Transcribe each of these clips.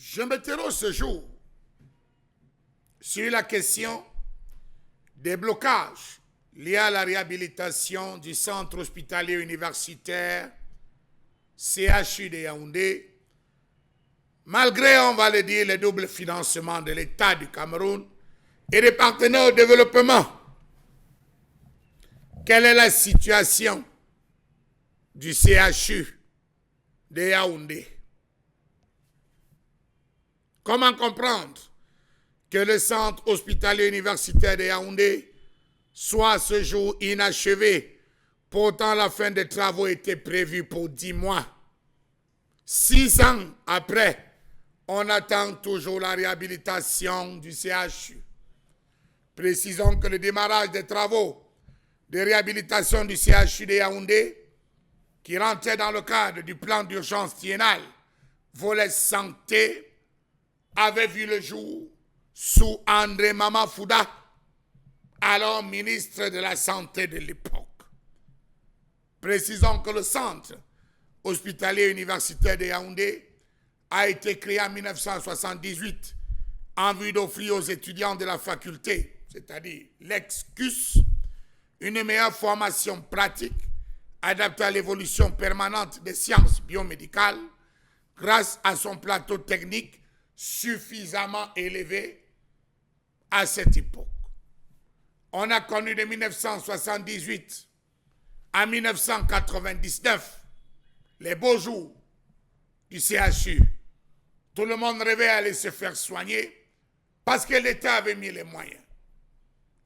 Je m'interroge ce jour sur la question des blocages liés à la réhabilitation du centre hospitalier universitaire CHU de Yaoundé, malgré, on va le dire, le double financement de l'État du Cameroun et des partenaires au développement. Quelle est la situation du CHU de Yaoundé? Comment comprendre que le centre hospitalier universitaire de Yaoundé soit à ce jour inachevé? Pourtant, la fin des travaux était prévue pour 10 mois. 6 ans après, on attend toujours la réhabilitation du CHU. Précisons que le démarrage des travaux de réhabilitation du CHU de Yaoundé, qui rentrait dans le cadre du plan d'urgence triennal volet santé, avait vu le jour sous André Mamafouda, alors ministre de la Santé de l'époque. Précisons que le centre hospitalier universitaire de Yaoundé a été créé en 1978 en vue d'offrir aux étudiants de la faculté, c'est-à-dire l'ex-CUS, une meilleure formation pratique adaptée à l'évolution permanente des sciences biomédicales grâce à son plateau technique suffisamment élevé à cette époque. On a connu de 1978 à 1999 les beaux jours du CHU. Tout le monde rêvait d'aller se faire soigner parce que l'État avait mis les moyens.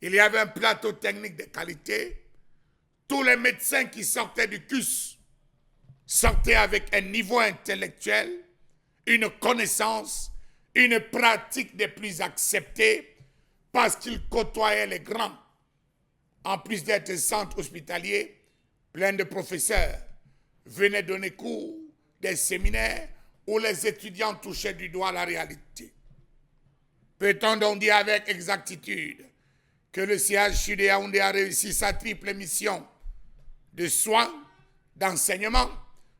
Il y avait un plateau technique de qualité. Tous les médecins qui sortaient du CUS sortaient avec un niveau intellectuel, une connaissance, une pratique des plus acceptées parce qu'ils côtoyaient les grands. En plus d'être un centre hospitalier, plein de professeurs venaient donner cours, des séminaires où les étudiants touchaient du doigt la réalité. Peut-on donc dire avec exactitude que le CHU de Yaoundé a réussi sa triple mission de soins, d'enseignement,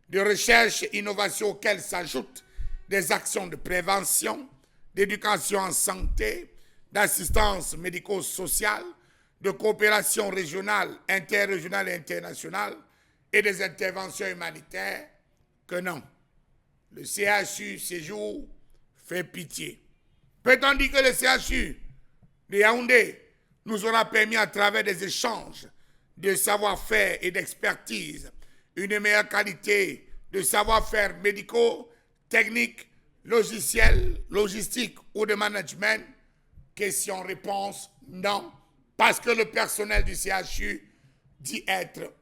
de recherche et innovation auxquelles s'ajoutent des actions de prévention, d'éducation en santé, d'assistance médico-sociale, de coopération régionale, interrégionale et internationale et des interventions humanitaires? Que non. Le CHU, ces jours, fait pitié. Peut-on dire que le CHU de Yaoundé nous aura permis à travers des échanges de savoir-faire et d'expertise une meilleure qualité de savoir-faire médicaux, techniques, logiciels, logistique ou de management? Question-réponse, non. Parce que le personnel du CHU dit être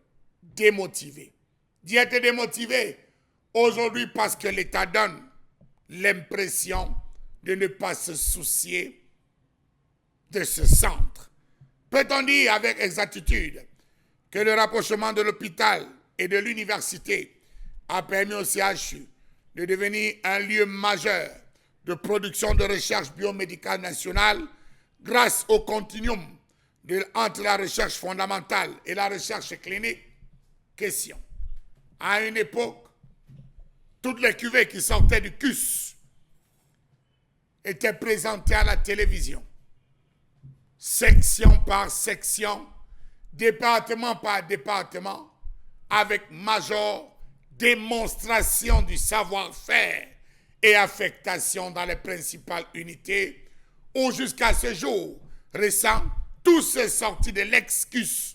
démotivé. Dit être démotivé aujourd'hui parce que l'État donne l'impression de ne pas se soucier de ce centre. Peut-on dire avec exactitude que le rapprochement de l'hôpital et de l'université a permis au CHU de devenir un lieu majeur de production de recherche biomédicale nationale grâce au continuum entre la recherche fondamentale et la recherche clinique? Question. À une époque, toutes les cuvées qui sortaient du CUS étaient présentées à la télévision, section par section, département par département, avec major démonstration du savoir-faire et affectation dans les principales unités, où jusqu'à ce jour récent, tous ces sortis de l'excuse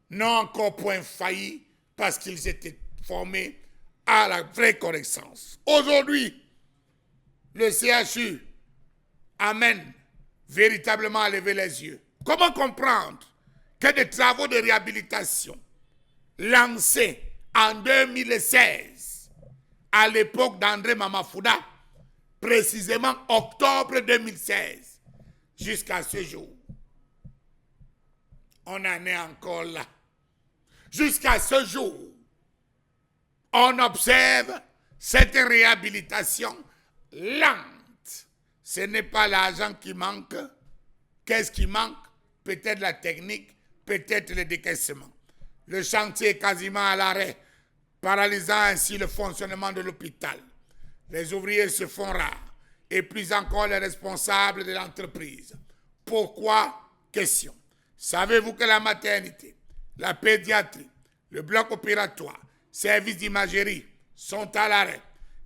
n'ont encore point failli parce qu'ils étaient formés à la vraie connaissance. Aujourd'hui, le CHU amène véritablement à lever les yeux. Comment comprendre que des travaux de réhabilitation lancés en 2016, à l'époque d'André Mamafouda, précisément octobre 2016, jusqu'à ce jour, on en est encore là. Jusqu'à ce jour, on observe cette réhabilitation lente. Ce n'est pas l'argent qui manque. Qu'est-ce qui manque? Peut-être la technique, peut-être le décaissement. Le chantier est quasiment à l'arrêt, paralysant ainsi le fonctionnement de l'hôpital. Les ouvriers se font rares et plus encore les responsables de l'entreprise. Pourquoi? Question. Savez-vous que la maternité, la pédiatrie, le bloc opératoire, services d'imagerie sont à l'arrêt?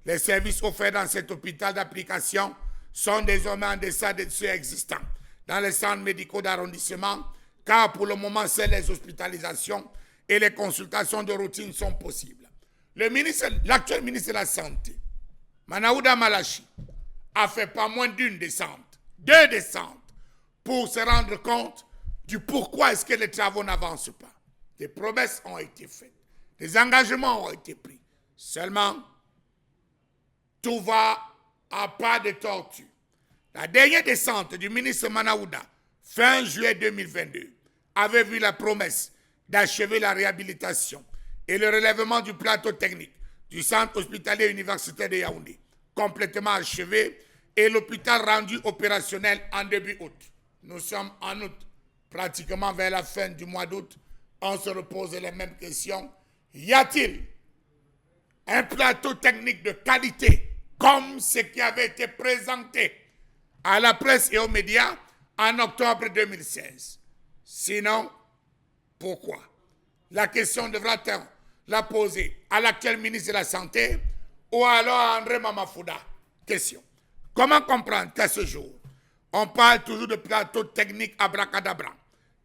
Les services offerts dans cet hôpital d'application sont désormais en deçà de ceux existants dans les centres médicaux d'arrondissement, car pour le moment, seules les hospitalisations et les consultations de routine sont possibles. L'actuel ministre de la Santé, Manaouda Malachi, a fait pas moins d'une descente, 2 descentes, pour se rendre compte du pourquoi est-ce que les travaux n'avancent pas. Des promesses ont été faites, des engagements ont été pris. Seulement, tout va à pas de tortue. La dernière descente du ministre Manaouda, fin juillet 2022, avait vu la promesse d'achever la réhabilitation et le relèvement du plateau technique du centre hospitalier universitaire de Yaoundé, complètement achevé, et l'hôpital rendu opérationnel en début août. Nous sommes en août, pratiquement vers la fin du mois d'août. On se repose les mêmes questions. Y a-t-il un plateau technique de qualité comme ce qui avait été présenté à la presse et aux médias en octobre 2016? Sinon, pourquoi? La question devra-t-on la poser à l'actuel ministre de la Santé ou alors à André Mamafouda? Question. Comment comprendre qu'à ce jour, on parle toujours de plateau technique abracadabra,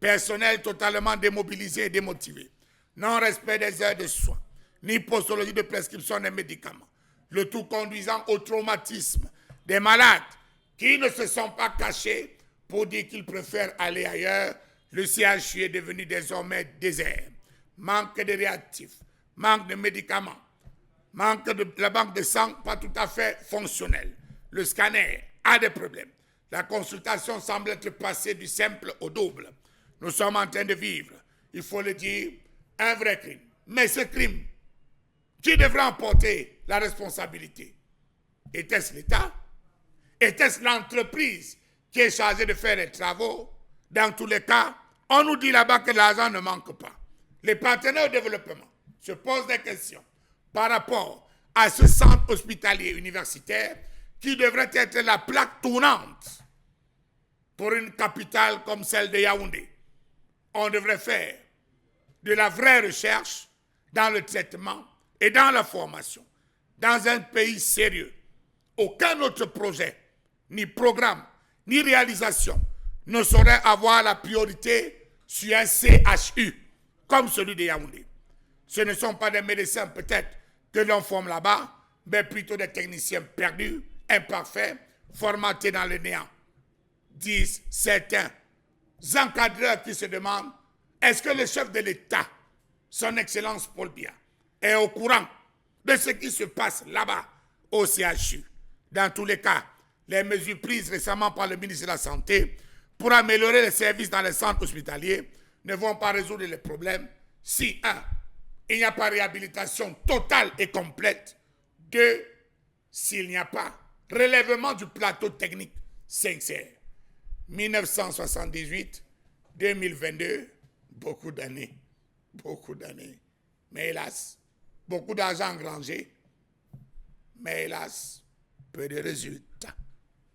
personnel totalement démobilisé et démotivé, non-respect des heures de soins, ni postologie de prescription des médicaments, le tout conduisant au traumatisme des malades qui ne se sont pas cachés pour dire qu'ils préfèrent aller ailleurs. Le CHU est devenu désormais désert. Manque de réactifs, manque de médicaments, manque de la banque de sang pas tout à fait fonctionnelle. Le scanner a des problèmes. La consultation semble être passée du simple au double. Nous sommes en train de vivre, il faut le dire, un vrai crime. Mais ce crime, qui devrait en porter la responsabilité? Était-ce l'État? Était-ce l'entreprise qui est chargée de faire les travaux? Dans tous les cas, on nous dit là-bas que l'argent ne manque pas. Les partenaires au développement se posent des questions par rapport à ce centre hospitalier universitaire qui devrait être la plaque tournante pour une capitale comme celle de Yaoundé. On devrait faire de la vraie recherche dans le traitement et dans la formation. Dans un pays sérieux, aucun autre projet, ni programme, ni réalisation ne saurait avoir la priorité sur un CHU comme celui de Yaoundé. Ce ne sont pas des médecins peut-être que l'on forme là-bas, mais plutôt des techniciens perdus, imparfaits, formatés dans le néant. Disent certains encadreurs qui se demandent, est-ce que le chef de l'État, son Excellence Paul Biya, est au courant de ce qui se passe là-bas au CHU? Dans tous les cas, les mesures prises récemment par le ministre de la Santé pour améliorer les services dans les centres hospitaliers ne vont pas résoudre les problèmes si, 1, il n'y a pas réhabilitation totale et complète, 2, s'il n'y a pas relèvement du plateau technique sincère. 1978, 2022, beaucoup d'années. Mais hélas, beaucoup d'argent engrangé, mais hélas, peu de résultats.